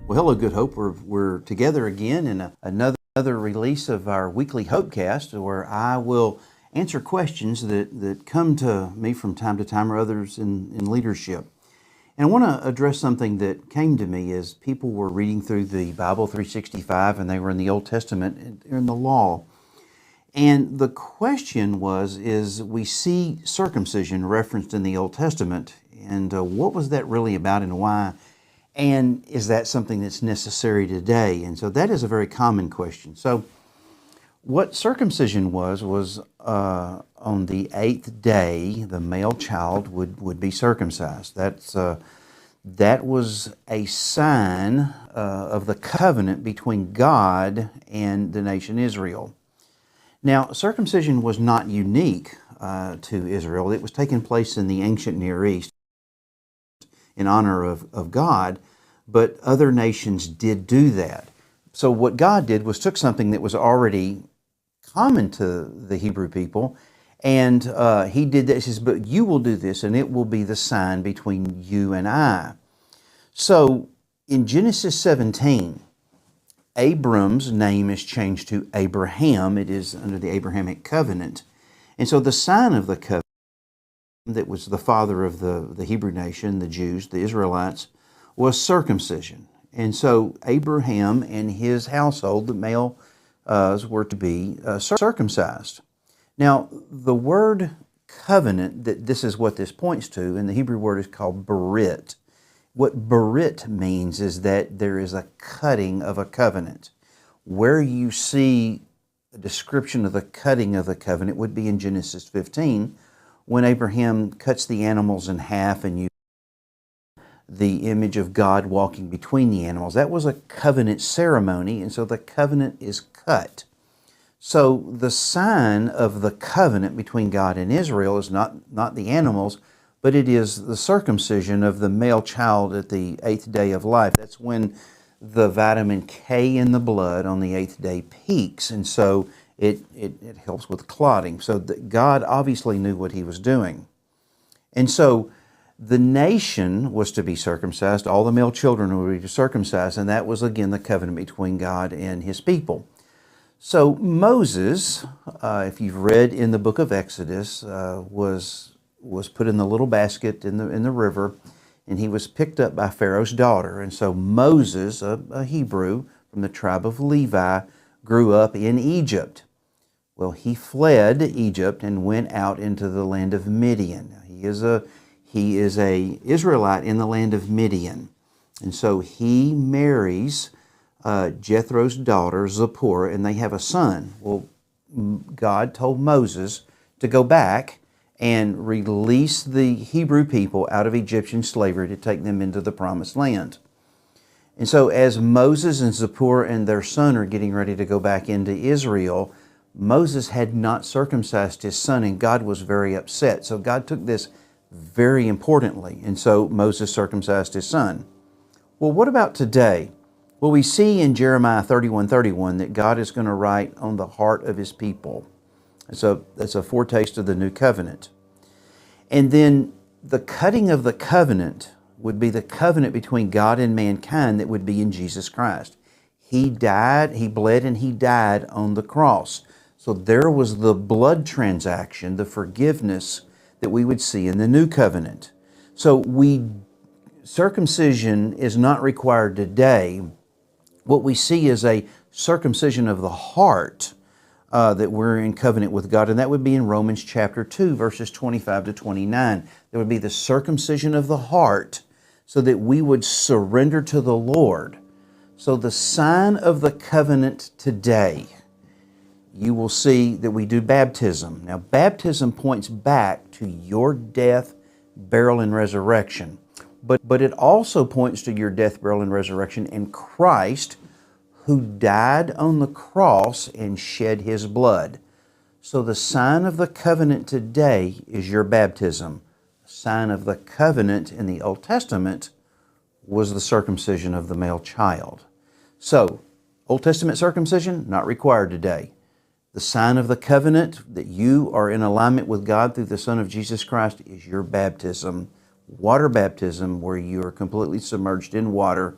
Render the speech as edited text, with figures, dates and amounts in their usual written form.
Well, hello, Good Hope. We're together again in another release of our weekly HopeCast, where I will answer questions that come to me from time to time, or others in leadership. And I want to address something that came to me as people were reading through the Bible 365, and they were in the Old Testament and in the Law. And the question is we see circumcision referenced in the Old Testament, and what was that really about and why? And is that something that's necessary today? And so that is a very common question. So what circumcision was on the eighth day, the male child would be circumcised. That was a sign of the covenant between God and the nation Israel. Now, circumcision was not unique to Israel. It was taking place in the ancient Near East in honor of God, but other nations did do that. So what God did was took something that was already common to the Hebrew people, and He did that. He says, but you will do this, and it will be the sign between you and I. So in Genesis 17, Abram's name is changed to Abraham. It is under the Abrahamic covenant. And so the sign of the covenant that was the father of the Hebrew nation, the Jews, the Israelites, was circumcision. And so Abraham and his household, the males, were to be circumcised. Now, the word covenant, this is what this points to, and the Hebrew word is called berit. What berit means is that there is a cutting of a covenant. Where you see a description of the cutting of the covenant would be in Genesis 15, when Abraham cuts the animals in half and you the image of God walking between the animals. That was a covenant ceremony, and so the covenant is cut. So the sign of the covenant between God and Israel is not the animals, but it is the circumcision of the male child at the eighth day of life. That's when the vitamin K in the blood on the eighth day peaks, and so it helps with clotting. So God obviously knew what He was doing. And so the nation was to be circumcised. All the male children were to be circumcised, and that was again the covenant between God and His people. So Moses, if you've read in the book of Exodus, was put in the little basket in the river, and he was picked up by Pharaoh's daughter. And so Moses, a Hebrew from the tribe of Levi, grew up in Egypt. Well, he fled Egypt and went out into the land of Midian. Now, he is a Israelite in the land of Midian. And so he marries Jethro's daughter, Zipporah, and they have a son. Well, God told Moses to go back and release the Hebrew people out of Egyptian slavery to take them into the promised land. And so as Moses and Zipporah and their son are getting ready to go back into Israel, Moses had not circumcised his son, and God was very upset. So God took this very importantly, and so Moses circumcised his son. Well, what about today? Well, we see in Jeremiah 31:31 that God is going to write on the heart of His people. So that's a foretaste of the new covenant. And then the cutting of the covenant would be the covenant between God and mankind that would be in Jesus Christ. He died, He bled, and He died on the cross. So there was the blood transaction, the forgiveness that we would see in the new covenant. So circumcision is not required today. What we see is a circumcision of the heart that we're in covenant with God, and that would be in Romans chapter 2, verses 25 to 29. There would be the circumcision of the heart so that we would surrender to the Lord. So the sign of the covenant today, you will see that we do baptism. Now, baptism points back to your death, burial, and resurrection. But it also points to your death, burial, and resurrection in Christ, who died on the cross and shed His blood. So the sign of the covenant today is your baptism. The sign of the covenant in the Old Testament was the circumcision of the male child. So, Old Testament circumcision, not required today. The sign of the covenant that you are in alignment with God through the Son of Jesus Christ is your baptism, water baptism, where you are completely submerged in water